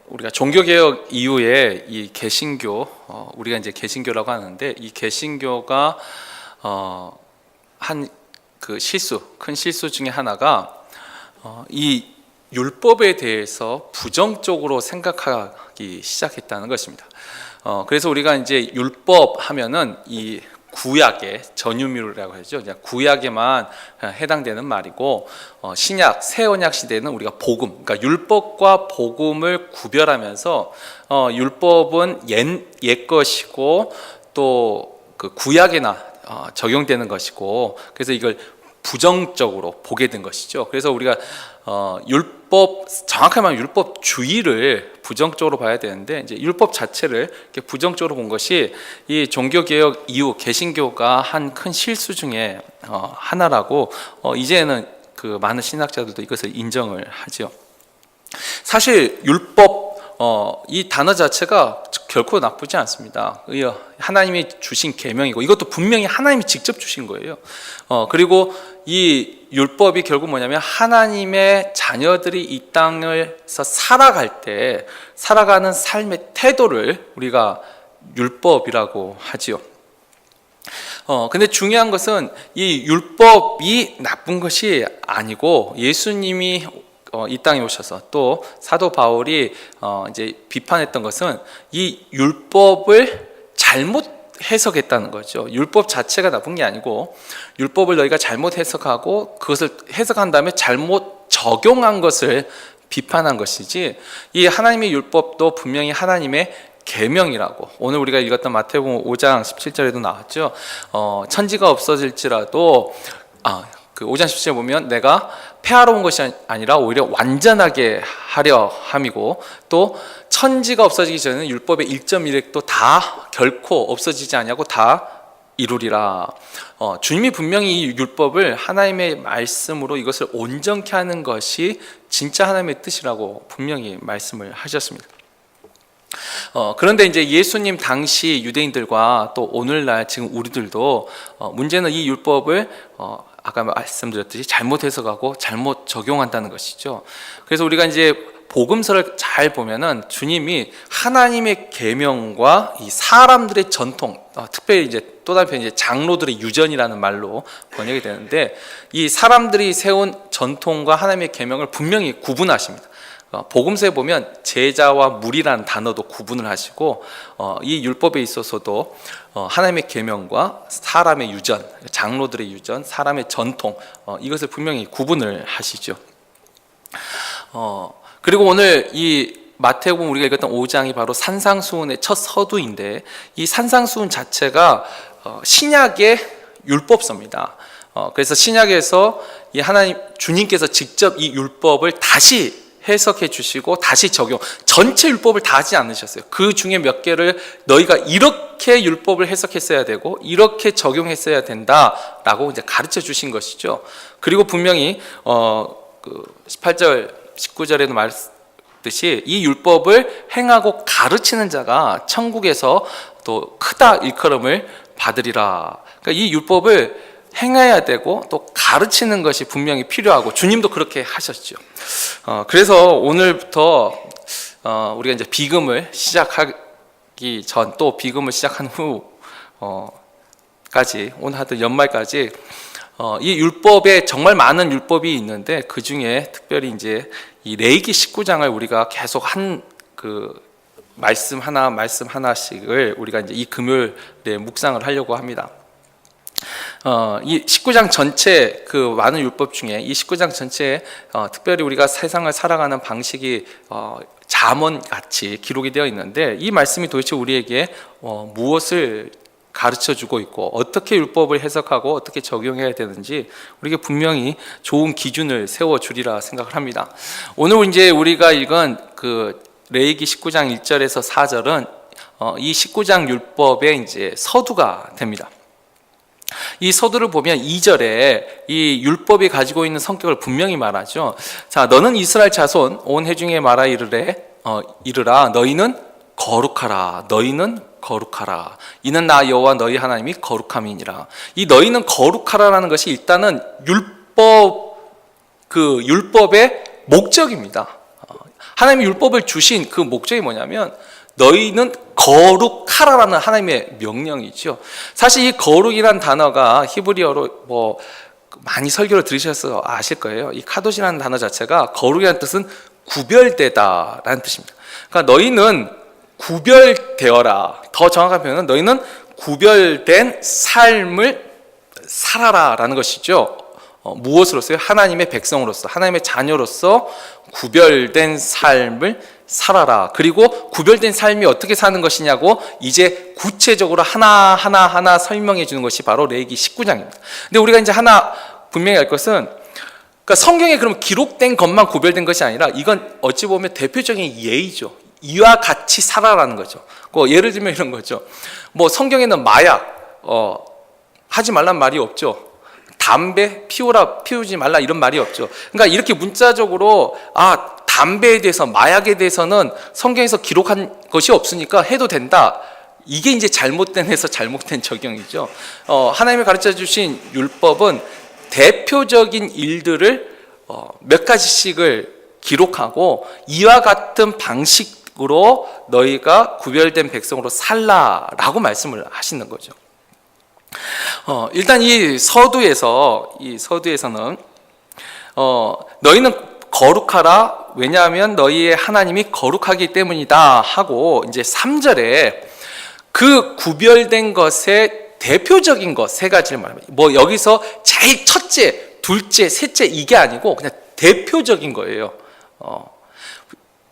우리가 종교개혁 이후에 이 개신교, 우리가 이제 개신교라고 하는데, 이 개신교가 한 그 큰 실수 중에 하나가 이 율법에 대해서 부정적으로 생각하기 시작했다는 것입니다. 그래서 우리가 이제 율법 하면은 이 구약의 전유물이라고 하죠. 구약에만 해당되는 말이고, 신약, 새 언약 시대는 우리가 복음, 그러니까 율법과 복음을 구별하면서 율법은 옛 것이고 또 그 구약에나 적용되는 것이고, 그래서 이걸 부정적으로 보게 된 것이죠. 그래서 우리가 정확하게 말하면 율법주의를 부정적으로 봐야 되는데, 이제 율법 자체를 이렇게 부정적으로 본 것이 이 종교개혁 이후 개신교가 한 큰 실수 중에 하나라고 이제는 그 많은 신학자들도 이것을 인정을 하죠. 사실 율법 이 단어 자체가 결코 나쁘지 않습니다. 하나님이 주신 계명이고, 이것도 분명히 하나님이 직접 주신 거예요. 그리고 이 율법이 결국 뭐냐면 하나님의 자녀들이 이 땅에서 살아갈 때 살아가는 삶의 태도를 우리가 율법이라고 하지요. 근데 중요한 것은 이 율법이 나쁜 것이 아니고, 예수님이 이 땅에 오셔서 또 사도 바울이 이제 비판했던 것은 이 율법을 잘못 해석했다는 거죠. 율법 자체가 나쁜 게 아니고, 율법을 너희가 잘못 해석하고 그것을 해석한 다음에 잘못 적용한 것을 비판한 것이지, 이 하나님의 율법도 분명히 하나님의 계명이라고, 오늘 우리가 읽었던 마태복음 5장 17절에도 나왔죠. 천지가 없어질지라도 그 5장 17절에 보면 내가 폐하러 온 것이 아니라 오히려 완전하게 하려 함이고, 또 천지가 없어지기 전에는 율법의 1.1획도 다 결코 없어지지 아니하고 다 이루리라. 주님이 분명히 이 율법을 하나님의 말씀으로 이것을 온전케 하는 것이 진짜 하나님의 뜻이라고 분명히 말씀을 하셨습니다. 그런데 이제 예수님 당시 유대인들과 또 오늘날 지금 우리들도 문제는 이 율법을 아까 말씀드렸듯이 잘못 해석하고 잘못 적용한다는 것이죠. 그래서 우리가 이제 복음서를 잘 보면은 주님이 하나님의 계명과 이 사람들의 전통, 특별히 이제 또 다른 이제 장로들의 유전이라는 말로 번역이 되는데, 이 사람들이 세운 전통과 하나님의 계명을 분명히 구분하십니다. 복음서에 보면 제자와 무리라는 단어도 구분을 하시고, 이 율법에 있어서도 하나님의 계명과 사람의 유전, 장로들의 유전, 사람의 전통, 이것을 분명히 구분을 하시죠. 그리고 오늘 이 마태복음 우리가 읽었던 5장이 바로 산상수훈의 첫 서두인데, 이 산상수훈 자체가 신약의 율법서입니다. 그래서 신약에서 이 하나님 주님께서 직접 이 율법을 다시 해석해 주시고 다시 적용, 전체 율법을 다 하지 않으셨어요. 그 중에 몇 개를 너희가 이렇게 율법을 해석했어야 되고 이렇게 적용했어야 된다라고 이제 가르쳐 주신 것이죠. 그리고 분명히 그 18절 19절에도 말했듯이 이 율법을 행하고 가르치는 자가 천국에서 또 크다 일컬음을 받으리라. 그러니까 이 율법을 행해야 되고 또 가르치는 것이 분명히 필요하고, 주님도 그렇게 하셨죠. 그래서 오늘부터 우리가 이제 비금을 시작하기 전, 또 비금을 시작한 후까지, 오늘 하던 연말까지 이 율법에 정말 많은 율법이 있는데, 그 중에 특별히 이제 이 레위기 19장을 우리가 계속 말씀 하나씩을 우리가 이제 이 금요일에 묵상을 하려고 합니다. 이 19장 전체 그 많은 율법 중에 이 19장 전체에 특별히 우리가 세상을 살아가는 방식이 잠언같이 기록이 되어 있는데, 이 말씀이 도대체 우리에게 무엇을 가르쳐주고 있고 어떻게 율법을 해석하고 어떻게 적용해야 되는지 우리에게 분명히 좋은 기준을 세워주리라 생각을 합니다. 오늘 이제 우리가 읽은 그 레위기 19장 1절에서 4절은 이 19장 율법의 이제 서두가 됩니다. 이 서두를 보면 2절에 이 율법이 가지고 있는 성격을 분명히 말하죠. 자, 너는 이스라엘 자손 온 회중에 말하 이르라 너희는 거룩하라. 너희는 거룩하라. 이는 나 여호와 너희 하나님이 거룩함이니라. 이 너희는 거룩하라라는 것이 일단은 율법의 목적입니다. 하나님이 율법을 주신 그 목적이 뭐냐면 너희는 거룩하라라는 하나님의 명령이죠. 사실 이 거룩이라는 단어가 히브리어로 뭐 많이 설교를 들으셔서 아실 거예요. 이 카도시라는 단어 자체가 거룩이라는 뜻은 구별되다라는 뜻입니다. 그러니까 너희는 구별되어라. 더 정확한 표현은 너희는 구별된 삶을 살아라라는 것이죠. 무엇으로서요? 하나님의 백성으로서, 하나님의 자녀로서 구별된 삶을 살아라. 그리고 구별된 삶이 어떻게 사는 것이냐고 이제 구체적으로 하나 설명해 주는 것이 바로 레위기 19장입니다. 근데 우리가 이제 하나 분명히 알 것은, 그러니까 성경에 그럼 기록된 것만 구별된 것이 아니라 이건 어찌 보면 대표적인 예의죠. 이와 같이 살아라는 거죠. 예를 들면 이런 거죠. 뭐 성경에는 마약 하지 말란 말이 없죠. 담배 피우지 말라 이런 말이 없죠. 그러니까 이렇게 문자적으로 담배에 대해서, 마약에 대해서는 성경에서 기록한 것이 없으니까 해도 된다. 이게 이제 잘못된 적용이죠. 하나님이 가르쳐 주신 율법은 대표적인 일들을 몇 가지씩을 기록하고 이와 같은 방식으로 너희가 구별된 백성으로 살라라고 말씀을 하시는 거죠. 일단 이 서두에서는 너희는 거룩하라, 왜냐하면 너희의 하나님이 거룩하기 때문이다 하고, 이제 3절에 그 구별된 것의 대표적인 것 세 가지를 말합니다. 뭐 여기서 제일 첫째, 둘째, 셋째 이게 아니고 그냥 대표적인 거예요.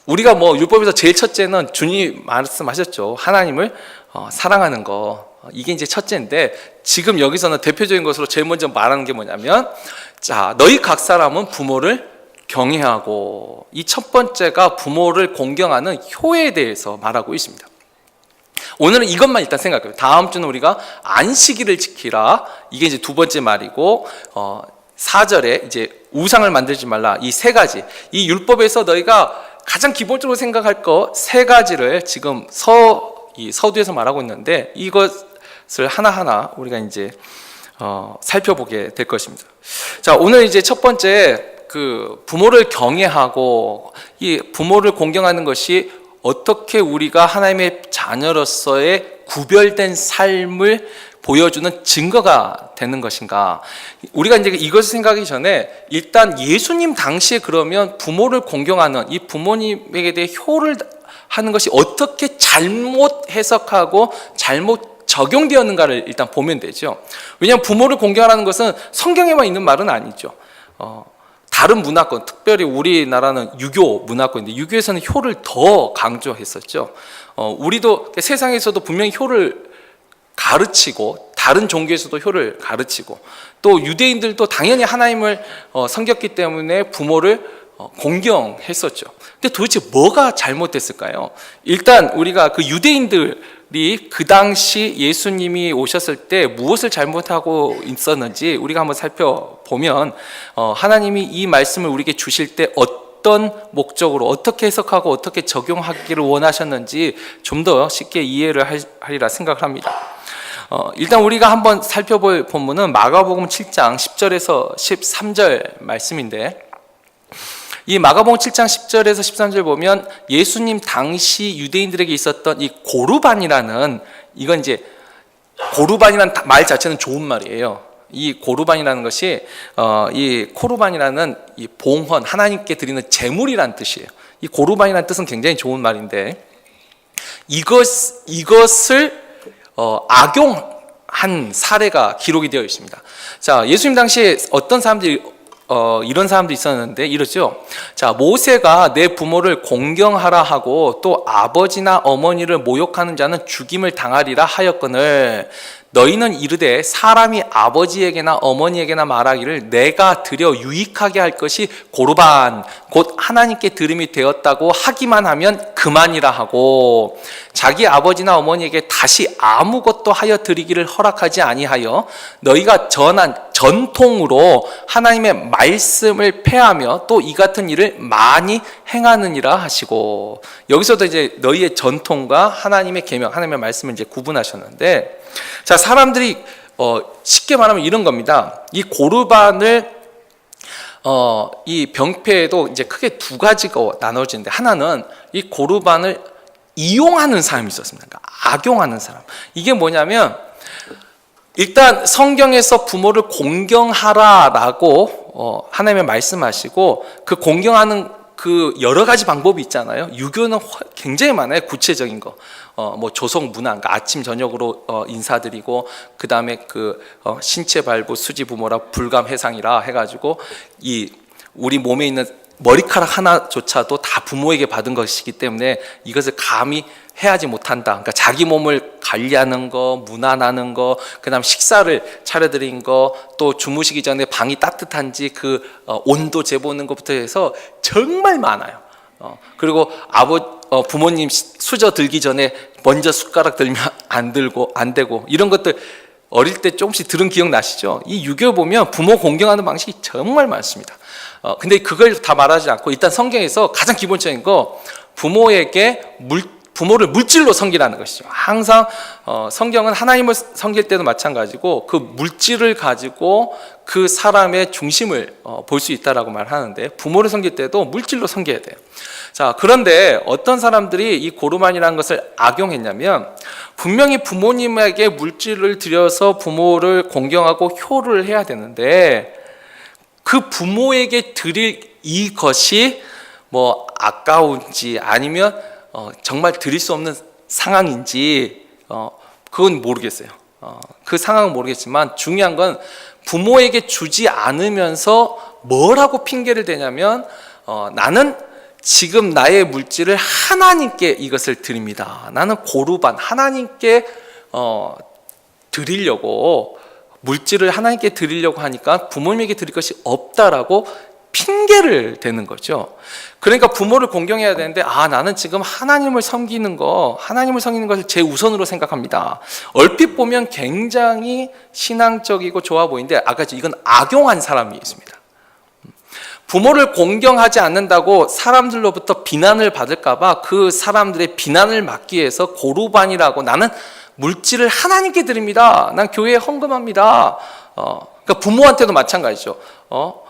우리가 뭐 율법에서 제일 첫째는 주님이 말씀하셨죠. 하나님을 사랑하는 거. 이게 이제 첫째인데, 지금 여기서는 대표적인 것으로 제일 먼저 말하는 게 뭐냐면, 자, 너희 각 사람은 부모를 경외하고, 이 첫 번째가 부모를 공경하는 효에 대해서 말하고 있습니다. 오늘은 이것만 일단 생각해요. 다음 주는 우리가 안식일을 지키라. 이게 이제 두 번째 말이고, 4절에 이제 우상을 만들지 말라. 이 세 가지. 이 율법에서 너희가 가장 기본적으로 생각할 거 세 가지를 지금 서두에서 말하고 있는데, 이것을 하나하나 우리가 이제 살펴보게 될 것입니다. 자, 오늘 이제 첫 번째 그 부모를 경외하고 이 부모를 공경하는 것이 어떻게 우리가 하나님의 자녀로서의 구별된 삶을 보여주는 증거가 되는 것인가. 우리가 이제 이것을 생각하기 전에 일단 예수님 당시에 그러면 부모를 공경하는 이 부모님에게 대해 효를 하는 것이 어떻게 잘못 해석하고 잘못 적용되었는가를 일단 보면 되죠. 왜냐하면 부모를 공경하라는 것은 성경에만 있는 말은 아니죠. 다른 문화권, 특별히 우리나라는 유교 문화권인데 유교에서는 효를 더 강조했었죠. 우리도 세상에서도 분명히 효를 가르치고 다른 종교에서도 효를 가르치고, 또 유대인들도 당연히 하나님을 섬겼기 때문에 부모를 공경했었죠. 근데 도대체 뭐가 잘못됐을까요? 일단 우리가 그 유대인들이 그 당시 예수님이 오셨을 때 무엇을 잘못하고 있었는지 우리가 한번 살펴보면, 하나님이 이 말씀을 우리에게 주실 때 어떤 목적으로 어떻게 해석하고 어떻게 적용하기를 원하셨는지 좀 더 쉽게 이해를 하리라 생각을 합니다. 일단 우리가 한번 살펴볼 본문은 마가복음 7장 10절에서 13절 말씀인데, 이 마가복음 7장 10절에서 13절 보면 예수님 당시 유대인들에게 있었던 이 고르반이라는, 이건 이제 고르반이라는 말 자체는 좋은 말이에요. 이 고르반이라는 것이 이 코르반이라는 이 봉헌, 하나님께 드리는 제물이라는 뜻이에요. 이 고르반이라는 뜻은 굉장히 좋은 말인데, 이것을 악용한 사례가 기록이 되어 있습니다. 자, 예수님 당시에 어떤 사람들이 이런 사람도 있었는데 이러죠. 자, 모세가 내 부모를 공경하라 하고 또 아버지나 어머니를 모욕하는 자는 죽임을 당하리라 하였거늘, 너희는 이르되 사람이 아버지에게나 어머니에게나 말하기를 내가 드려 유익하게 할 것이 고르반 곧 하나님께 드림이 되었다고 하기만 하면 그만이라 하고, 자기 아버지나 어머니에게 다시 아무것도 하여 드리기를 허락하지 아니하여 너희가 전한 전통으로 하나님의 말씀을 폐하며 또 이 같은 일을 많이 행하느니라 하시고, 여기서도 이제 너희의 전통과 하나님의 계명, 하나님의 말씀을 이제 구분하셨는데, 자, 사람들이 쉽게 말하면 이런 겁니다. 이 고르반을 이 병폐도 이제 크게 두 가지가 나눠지는데, 하나는 이 고르반을 이용하는 사람이 있었습니다. 그러니까 악용하는 사람. 이게 뭐냐면, 일단 성경에서 부모를 공경하라라고 하나님의 말씀하시고, 그 공경하는 그 여러 가지 방법이 있잖아요. 유교는 굉장히 많아요. 구체적인 거. 뭐 조성 문화, 그러니까 아침 저녁으로 인사드리고, 그 다음에 신체 발부 수지 부모라 불감 해상이라 해가지고, 이 우리 몸에 있는 머리카락 하나조차도 다 부모에게 받은 것이기 때문에 이것을 감히 해야지 못한다. 그러니까 자기 몸을 관리하는 거, 문안하는 거, 그다음 식사를 차려드린 거, 또 주무시기 전에 방이 따뜻한지 온도 재보는 것부터 해서 정말 많아요. 그리고 부모님 수저 들기 전에 먼저 숟가락 들면 안 되고 이런 것들 어릴 때 조금씩 들은 기억 나시죠? 이 유교 보면 부모 공경하는 방식이 정말 많습니다. 근데 그걸 다 말하지 않고 일단 성경에서 가장 기본적인 거, 부모를 물질로 섬기라는 것이죠. 항상 성경은 하나님을 섬길 때도 마찬가지고 그 물질을 가지고 그 사람의 중심을 볼 수 있다라고 말하는데, 부모를 섬길 때도 물질로 섬겨야 돼요. 자, 그런데 어떤 사람들이 이 고르반이라는 것을 악용했냐면, 분명히 부모님에게 물질을 들여서 부모를 공경하고 효를 해야 되는데, 그 부모에게 드릴 이것이 뭐 아까운지 아니면 정말 드릴 수 없는 상황인지 그건 모르겠어요. 그 상황은 모르겠지만 중요한 건 부모에게 주지 않으면서 뭐라고 핑계를 대냐면, 나는 지금 나의 물질을 하나님께 이것을 드립니다. 나는 고르반 하나님께 드리려고, 물질을 하나님께 드리려고 하니까 부모님에게 드릴 것이 없다라고 핑계를 대는 거죠. 그러니까 부모를 공경해야 되는데, 나는 지금 하나님을 섬기는 것을 제 우선으로 생각합니다. 얼핏 보면 굉장히 신앙적이고 좋아 보이는데, 아까 이건 악용한 사람이 있습니다. 부모를 공경하지 않는다고 사람들로부터 비난을 받을까봐 그 사람들의 비난을 막기 위해서 고르반이라고, 나는 물질을 하나님께 드립니다. 난 교회에 헌금합니다. 그러니까 부모한테도 마찬가지죠.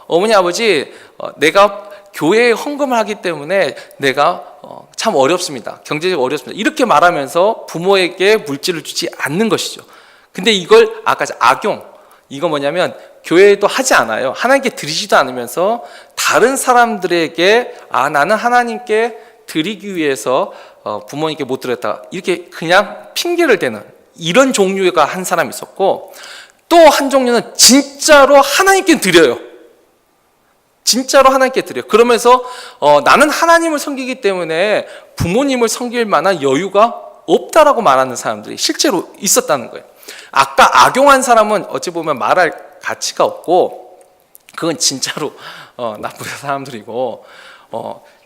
어머니 아버지, 내가 교회에 헌금을 하기 때문에 내가 참 어렵습니다. 경제적으로 어렵습니다. 이렇게 말하면서 부모에게 물질을 주지 않는 것이죠. 근데 이걸 아까 악용, 이거 뭐냐면 교회에도 하지 않아요. 하나님께 드리지도 않으면서 다른 사람들에게 나는 하나님께 드리기 위해서 부모님께 못 드렸다, 이렇게 그냥 핑계를 대는 이런 종류가 한 사람이 있었고, 또 한 종류는 진짜로 하나님께 드려요. 진짜로 하나님께 드려요. 그러면서 나는 하나님을 섬기기 때문에 부모님을 섬길 만한 여유가 없다라고 말하는 사람들이 실제로 있었다는 거예요. 아까 악용한 사람은 어찌 보면 말할 가치가 없고, 그건 진짜로 나쁜 사람들이고,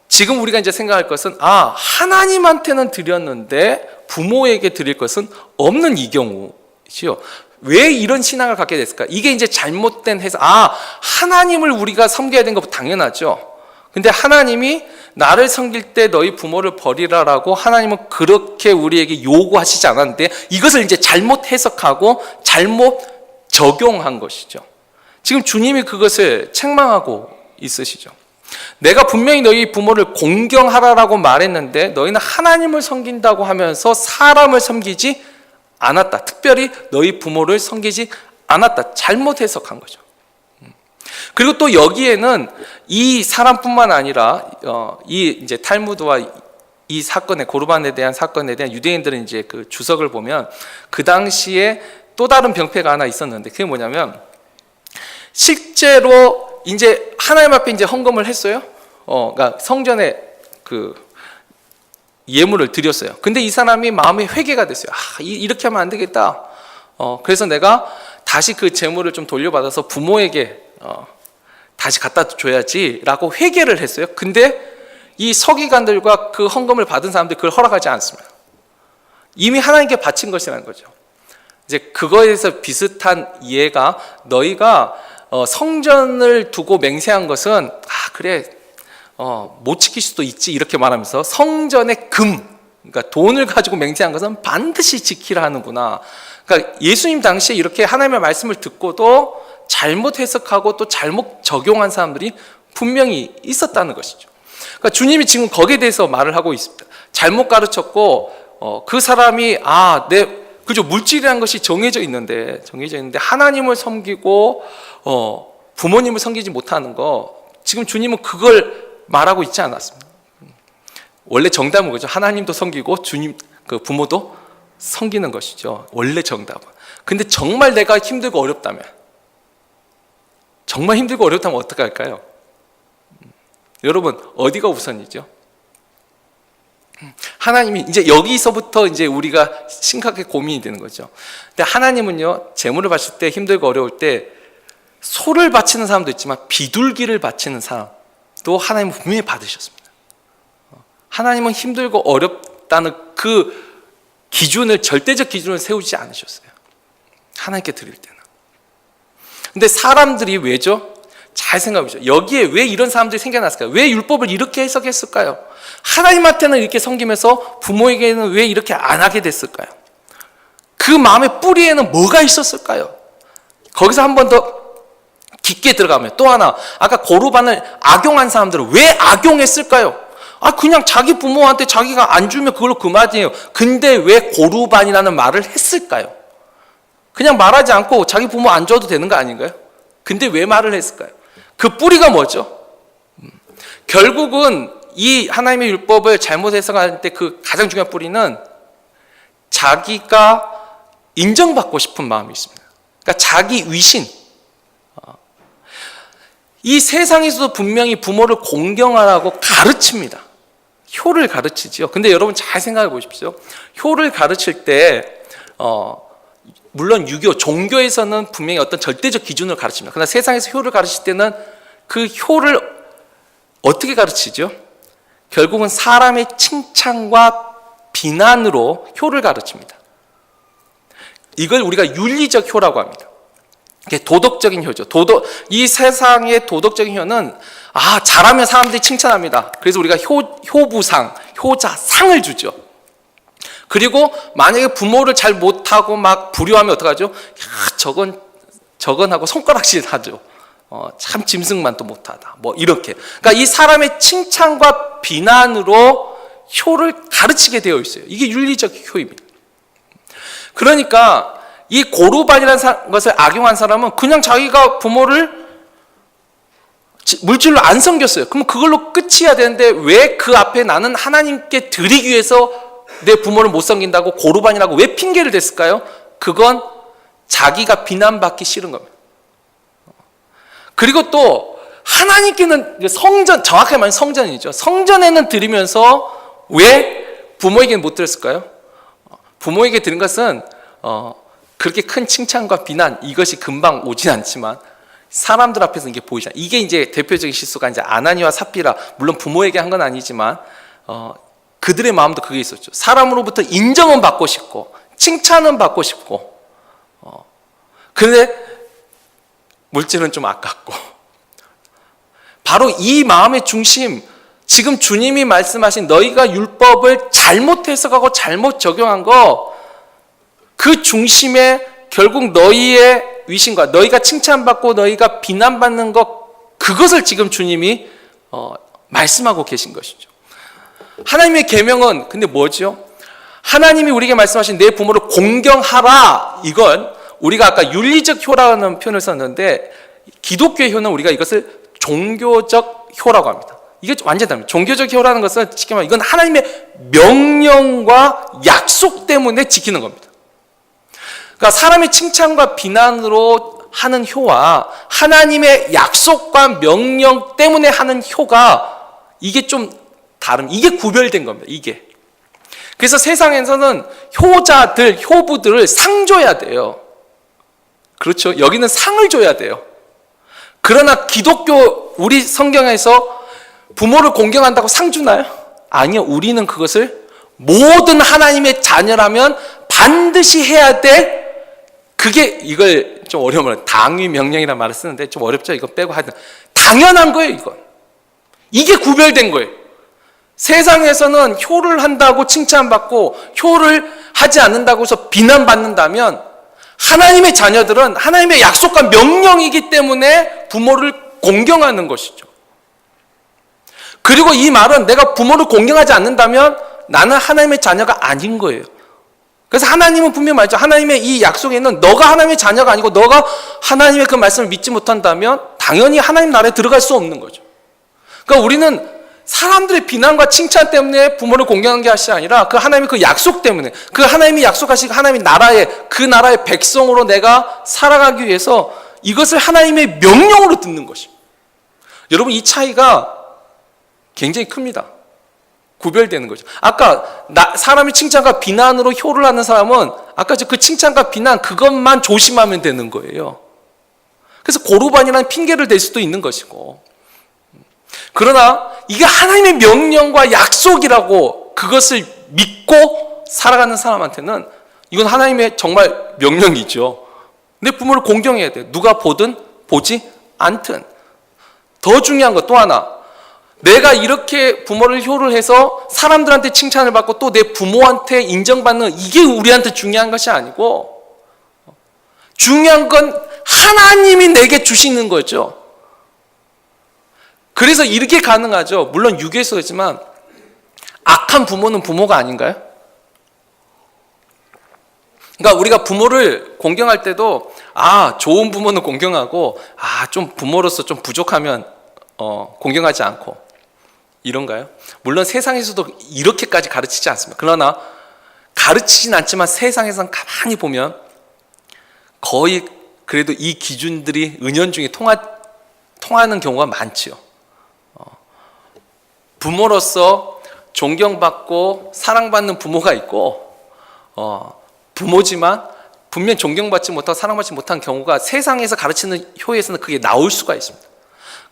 지금 우리가 이제 생각할 것은 하나님한테는 드렸는데 부모에게 드릴 것은 없는 이 경우지요. 왜 이런 신앙을 갖게 됐을까? 이게 이제 잘못된 해석. 하나님을 우리가 섬겨야 되는 것 당연하죠. 근데 하나님이 나를 섬길 때 너희 부모를 버리라라고 하나님은 그렇게 우리에게 요구하시지 않았는데, 이것을 이제 잘못 해석하고 잘못 적용한 것이죠. 지금 주님이 그것을 책망하고 있으시죠. 내가 분명히 너희 부모를 공경하라라고 말했는데 너희는 하나님을 섬긴다고 하면서 사람을 섬기지 않았다. 특별히 너희 부모를 섬기지 않았다. 잘못 해석한 거죠. 그리고 또 여기에는 이 사람뿐만 아니라 이 이제 탈무드와 이 사건의 고르반에 대한 사건에 대한 유대인들은 이제 그 주석을 보면 그 당시에 또 다른 병폐가 하나 있었는데, 그게 뭐냐면 실제로 이제 하나님 앞에 이제 헌금을 했어요. 그러니까 성전에 그 예물을 드렸어요. 근데 이 사람이 마음에 회개가 됐어요. 이렇게 하면 안 되겠다. 그래서 내가 다시 그 재물을 좀 돌려받아서 부모에게 다시 갖다 줘야지라고 회개를 했어요. 근데 이 서기관들과 그 헌금을 받은 사람들이 그걸 허락하지 않습니다. 이미 하나님께 바친 것이라는 거죠. 이제 그거에 대해서 비슷한 이해가, 너희가 성전을 두고 맹세한 것은 그래 못 지킬 수도 있지 이렇게 말하면서 성전의 그러니까 돈을 가지고 맹세한 것은 반드시 지키라 하는구나. 그러니까 예수님 당시에 이렇게 하나님의 말씀을 듣고도 잘못 해석하고 또 잘못 적용한 사람들이 분명히 있었다는 것이죠. 그러니까 주님이 지금 거기에 대해서 말을 하고 있습니다. 잘못 가르쳤고 그 사람이 그죠, 물질이라는 것이 정해져 있는데 하나님을 섬기고 부모님을 섬기지 못하는 거, 지금 주님은 그걸 말하고 있지 않았습니다. 원래 정답은 그죠, 하나님도 섬기고 주님 그 부모도 섬기는 것이죠, 원래 정답은. 근데 정말 내가 힘들고 어렵다면 어떻게 할까요? 여러분, 어디가 우선이죠? 하나님이 이제 여기서부터 이제 우리가 심각하게 고민이 되는 거죠. 근데 하나님은요, 재물을 바칠 때, 힘들고 어려울 때 소를 바치는 사람도 있지만 비둘기를 바치는 사람도 하나님은 분명히 받으셨습니다. 하나님은 힘들고 어렵다는 그 기준을, 절대적 기준을 세우지 않으셨어요, 하나님께 드릴 때는. 근데 사람들이 왜죠? 잘 생각해보죠. 여기에 왜 이런 사람들이 생겨났을까요? 왜 율법을 이렇게 해석했을까요? 하나님한테는 이렇게 섬기면서 부모에게는 왜 이렇게 안 하게 됐을까요? 그 마음의 뿌리에는 뭐가 있었을까요? 거기서 한 번 더 깊게 들어가면 또 하나, 아까 고르반을 악용한 사람들은 왜 악용했을까요? 그냥 자기 부모한테 자기가 안 주면 그걸로 그만이에요. 근데 왜 고르반이라는 말을 했을까요? 그냥 말하지 않고 자기 부모 안 줘도 되는 거 아닌가요? 근데 왜 말을 했을까요? 그 뿌리가 뭐죠? 결국은 이 하나님의 율법을 잘못 해석할 때 그 가장 중요한 뿌리는 자기가 인정받고 싶은 마음이 있습니다. 그러니까 자기 위신. 이 세상에서도 분명히 부모를 공경하라고 가르칩니다. 효를 가르치죠. 근데 여러분 잘 생각해 보십시오. 효를 가르칠 때 물론 유교, 종교에서는 분명히 어떤 절대적 기준을 가르칩니다. 그러나 세상에서 효를 가르칠 때는 그 효를 어떻게 가르치죠? 결국은 사람의 칭찬과 비난으로 효를 가르칩니다. 이걸 우리가 윤리적 효라고 합니다. 이게 도덕적인 효죠. 이 세상의 도덕적인 효는 잘하면 사람들이 칭찬합니다. 그래서 우리가 효부상, 효자상을 주죠. 그리고 만약에 부모를 잘 못하고 막 불효하면 어떡하죠? 저건 하고 손가락질 하죠. 참 짐승만 또 못하다. 뭐 이렇게. 그러니까 이 사람의 칭찬과 비난으로 효를 가르치게 되어 있어요. 이게 윤리적 효입니다. 그러니까 이 고르반이라는 것을 악용한 사람은 그냥 자기가 부모를 물질로 안 섬겼어요. 그럼 그걸로 끝이어야 되는데 왜 그 앞에 나는 하나님께 드리기 위해서 내 부모를 못 섬긴다고 고르반이라고 왜 핑계를 댔을까요? 그건 자기가 비난받기 싫은 겁니다. 그리고 또 하나님께는 정확하게 말하면 성전이죠. 성전에는 드리면서 왜 부모에게는 못 드렸을까요? 부모에게 드린 것은 그렇게 큰 칭찬과 비난, 이것이 금방 오진 않지만 사람들 앞에서 이게 보이잖아요. 이게 이제 대표적인 실수가 이제 아나니와 삽비라, 물론 부모에게 한 건 아니지만 그들의 마음도 그게 있었죠. 사람으로부터 인정은 받고 싶고 칭찬은 받고 싶고 그런데 물질은 좀 아깝고. 바로 이 마음의 중심, 지금 주님이 말씀하신 너희가 율법을 잘못 해석하고 잘못 적용한 거, 그 중심에 결국 너희의 위신과 너희가 칭찬받고 너희가 비난받는 것, 그것을 지금 주님이 말씀하고 계신 것이죠. 하나님의 계명은 근데 뭐죠? 하나님이 우리에게 말씀하신 내 부모를 공경하라, 이건 우리가 아까 윤리적 효라는 표현을 썼는데 기독교의 효는 우리가 이것을 종교적 효라고 합니다. 이게 완전히 다릅니다. 종교적 효라는 것은 쉽게 말하면 이건 하나님의 명령과 약속 때문에 지키는 겁니다. 그러니까 사람의 칭찬과 비난으로 하는 효와 하나님의 약속과 명령 때문에 하는 효가 이게 좀 이게 구별된 겁니다. 이게. 그래서 세상에서는 효자들, 효부들을 상 줘야 돼요. 그렇죠? 여기는 상을 줘야 돼요. 그러나 기독교, 우리 성경에서 부모를 공경한다고 상 주나요? 아니요. 우리는 그것을 모든 하나님의 자녀라면 반드시 해야 될, 그게, 이걸 좀 어려우면 당위 명령이라는 말을 쓰는데 좀 어렵죠? 이거 빼고 하여튼 당연한 거예요, 이건. 이게 구별된 거예요. 세상에서는 효를 한다고 칭찬받고 효를 하지 않는다고 해서 비난받는다면 하나님의 자녀들은 하나님의 약속과 명령이기 때문에 부모를 공경하는 것이죠. 그리고 이 말은 내가 부모를 공경하지 않는다면 나는 하나님의 자녀가 아닌 거예요. 그래서 하나님은 분명히 말했죠. 하나님의 이 약속에는 너가 하나님의 자녀가 아니고 너가 하나님의 그 말씀을 믿지 못한다면 당연히 하나님 나라에 들어갈 수 없는 거죠. 그러니까 우리는 사람들의 비난과 칭찬 때문에 부모를 공경한 것이 아니라 그 하나님의 그 약속 때문에, 그 하나님이 약속하신 하나님의 나라에, 그 나라의 백성으로 내가 살아가기 위해서 이것을 하나님의 명령으로 듣는 것입니다. 여러분, 이 차이가 굉장히 큽니다. 구별되는 거죠. 아까 사람이 칭찬과 비난으로 효를 하는 사람은 아까 그 칭찬과 비난 그것만 조심하면 되는 거예요. 그래서 고르반이라는 핑계를 댈 수도 있는 것이고, 그러나 이게 하나님의 명령과 약속이라고 그것을 믿고 살아가는 사람한테는 이건 하나님의 정말 명령이죠. 내 부모를 공경해야 돼. 누가 보든 보지 않든. 더 중요한 것 또 하나, 내가 이렇게 부모를 효를 해서 사람들한테 칭찬을 받고 또 내 부모한테 인정받는 이게 우리한테 중요한 것이 아니고, 중요한 건 하나님이 내게 주시는 거죠. 그래서 이렇게 가능하죠. 물론 유괴소이지만 악한 부모는 부모가 아닌가요? 그러니까 우리가 부모를 공경할 때도 좋은 부모는 공경하고 좀 부모로서 좀 부족하면 공경하지 않고 이런가요? 물론 세상에서도 이렇게까지 가르치지 않습니다. 그러나 가르치진 않지만 세상에서는 가만히 보면 거의 그래도 이 기준들이 은연중에 통하는 경우가 많지요. 부모로서 존경받고 사랑받는 부모가 있고, 부모지만 분명 존경받지 못하고 사랑받지 못한 경우가 세상에서 가르치는 효에서는 그게 나올 수가 있습니다.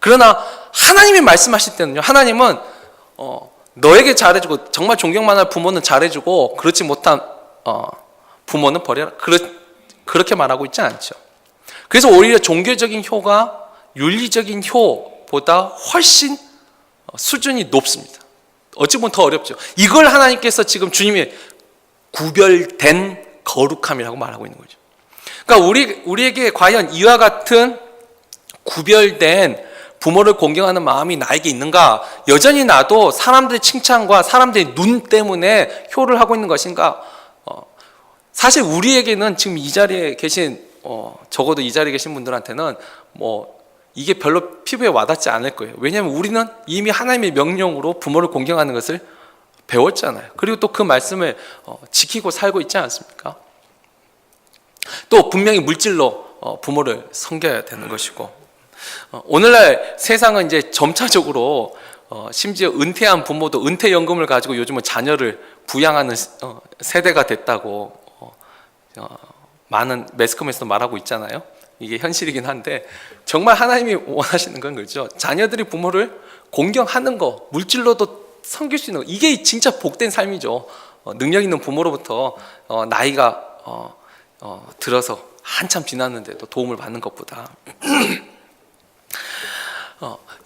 그러나 하나님이 말씀하실 때는요, 하나님은 너에게 잘해주고 정말 존경만 할 부모는 잘해주고 그렇지 못한 부모는 버려라, 그렇게 말하고 있지 않죠. 그래서 오히려 종교적인 효가 윤리적인 효보다 훨씬 수준이 높습니다. 어찌 보면 더 어렵죠. 이걸 하나님께서 지금 주님의 구별된 거룩함이라고 말하고 있는 거죠. 그러니까 우리에게 과연 이와 같은 구별된 부모를 공경하는 마음이 나에게 있는가? 여전히 나도 사람들의 칭찬과 사람들의 눈 때문에 효를 하고 있는 것인가? 사실 우리에게는 지금 이 자리에 계신 적어도 이 자리에 계신 분들한테는 이게 별로 피부에 와닿지 않을 거예요. 왜냐하면 우리는 이미 하나님의 명령으로 부모를 공경하는 것을 배웠잖아요. 그리고 또 그 말씀을 지키고 살고 있지 않습니까? 또 분명히 물질로 부모를 섬겨야 되는 것이고, 오늘날 세상은 이제 점차적으로 심지어 은퇴한 부모도 은퇴연금을 가지고 요즘은 자녀를 부양하는 세대가 됐다고 많은 매스컴에서도 말하고 있잖아요. 이게 현실이긴 한데 정말 하나님이 원하시는 건 그렇죠. 자녀들이 부모를 공경하는 거, 물질로도 섬길 수 있는 거, 이게 진짜 복된 삶이죠. 능력 있는 부모로부터 나이가 들어서 한참 지났는데도 도움을 받는 것보다.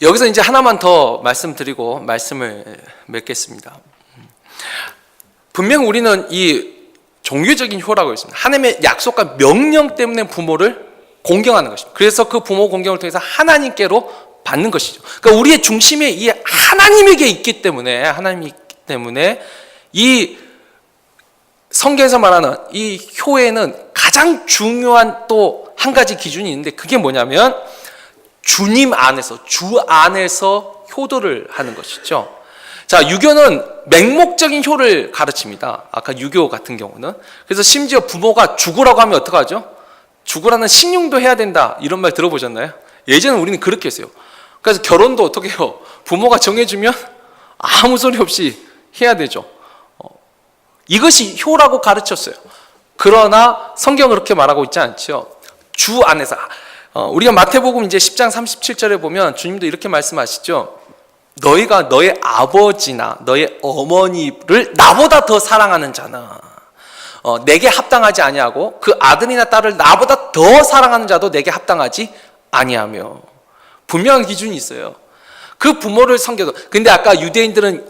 여기서 이제 하나만 더 말씀드리고 말씀을 맺겠습니다. 분명 우리는 이 종교적인 효라고 있습니다. 하나님의 약속과 명령 때문에 부모를 공경하는 것입니다. 그래서 그 부모 공경을 통해서 하나님께로 받는 것이죠. 그러니까 우리의 중심에 이 하나님에게 있기 때문에, 하나님이 있기 때문에 이 성경에서 말하는 이 효에는 가장 중요한 또 한 가지 기준이 있는데, 그게 뭐냐면 주님 안에서, 주 안에서 효도를 하는 것이죠. 자, 유교는 맹목적인 효를 가르칩니다. 아까 유교 같은 경우는. 그래서 심지어 부모가 죽으라고 하면 어떡하죠? 죽으라는 식용도 해야 된다, 이런 말 들어보셨나요? 예전에 우리는 그렇게 했어요. 그래서 결혼도 어떻게 해요? 부모가 정해주면 아무 소리 없이 해야 되죠. 이것이 효라고 가르쳤어요. 그러나 성경은 그렇게 말하고 있지 않죠. 주 안에서. 우리가 마태복음 이제 10장 37절에 보면 주님도 이렇게 말씀하시죠. 너희가 너의 아버지나 너의 어머니를 나보다 더 사랑하는 자는 내게 합당하지 아니하고 그 아들이나 딸을 나보다 더 사랑하는 자도 내게 합당하지 아니하며. 분명한 기준이 있어요. 그 부모를 섬겨도. 근데 아까 유대인들은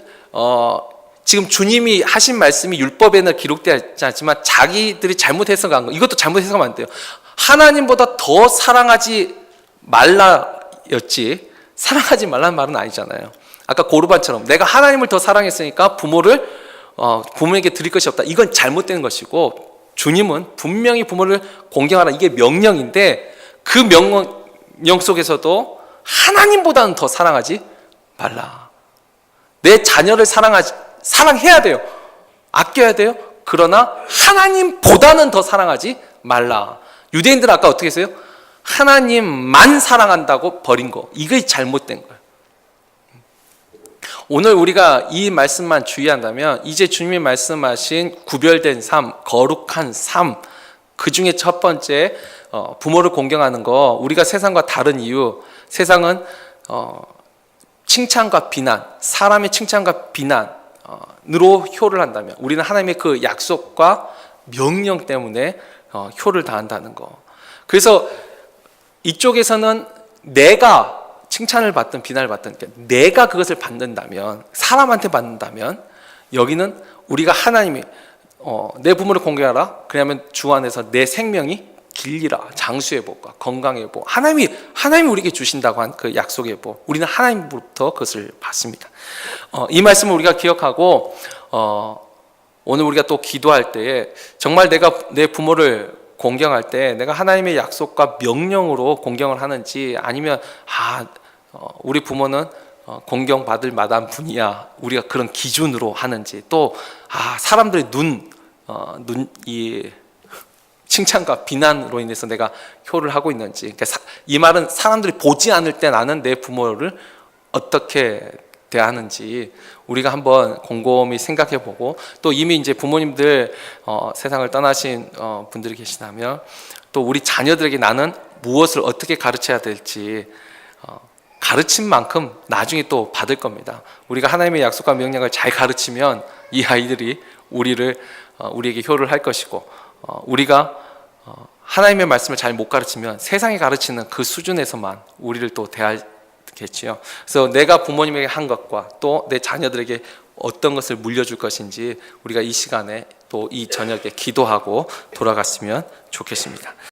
지금 주님이 하신 말씀이 율법에는 기록되지 않지만 자기들이 잘못해서 간 거, 이것도 잘못해서가 안 돼요. 하나님보다 더 사랑하지 말라였지 사랑하지 말라는 말은 아니잖아요. 아까 고르반처럼 내가 하나님을 더 사랑했으니까 부모에게 드릴 것이 없다, 이건 잘못된 것이고, 주님은 분명히 부모를 공경하라, 이게 명령인데 그 명령 속에서도 하나님보다는 더 사랑하지 말라. 내 자녀를 사랑해야 돼요. 아껴야 돼요. 그러나 하나님보다는 더 사랑하지 말라. 유대인들은 아까 어떻게 했어요? 하나님만 사랑한다고 버린 거, 이게 잘못된 거예요. 오늘 우리가 이 말씀만 주의한다면 이제 주님이 말씀하신 구별된 삶, 거룩한 삶, 그 중에 첫 번째 부모를 공경하는 거, 우리가 세상과 다른 이유, 세상은 칭찬과 비난, 사람의 칭찬과 비난으로 효를 한다면 우리는 하나님의 그 약속과 명령 때문에 효를 다한다는 거. 그래서 이쪽에서는 내가 칭찬을 받든 비난을 받든 내가 그것을 받는다면, 사람한테 받는다면, 여기는 우리가 하나님이 내 부모를 공경하라, 그러면 주 안에서 내 생명이 길리라, 장수의 복과 건강의 복, 하나님이 우리에게 주신다고 한 그 약속의 복, 우리는 하나님으로부터 그것을 받습니다. 이 말씀을 우리가 기억하고 오늘 우리가 또 기도할 때에 정말 내가 내 부모를 공경할 때 내가 하나님의 약속과 명령으로 공경을 하는지, 아니면 우리 부모는 공경받을 만한 분이야, 우리가 그런 기준으로 하는지, 또 사람들의 이 칭찬과 비난으로 인해서 내가 효를 하고 있는지. 그러니까 이 말은 사람들이 보지 않을 때 나는 내 부모를 어떻게 대하는지 우리가 한번 곰곰이 생각해 보고, 또 이미 이제 부모님들 세상을 떠나신 분들이 계시다면 또 우리 자녀들에게 나는 무엇을 어떻게 가르쳐야 될지 가르친 만큼 나중에 또 받을 겁니다. 우리가 하나님의 약속과 명령을 잘 가르치면 이 아이들이 우리에게 효를 할 것이고, 우리가 하나님의 말씀을 잘 못 가르치면 세상이 가르치는 그 수준에서만 우리를 또 대하겠지요. 그래서 내가 부모님에게 한 것과 또 내 자녀들에게 어떤 것을 물려줄 것인지 우리가 이 시간에 또 이 저녁에 기도하고 돌아갔으면 좋겠습니다.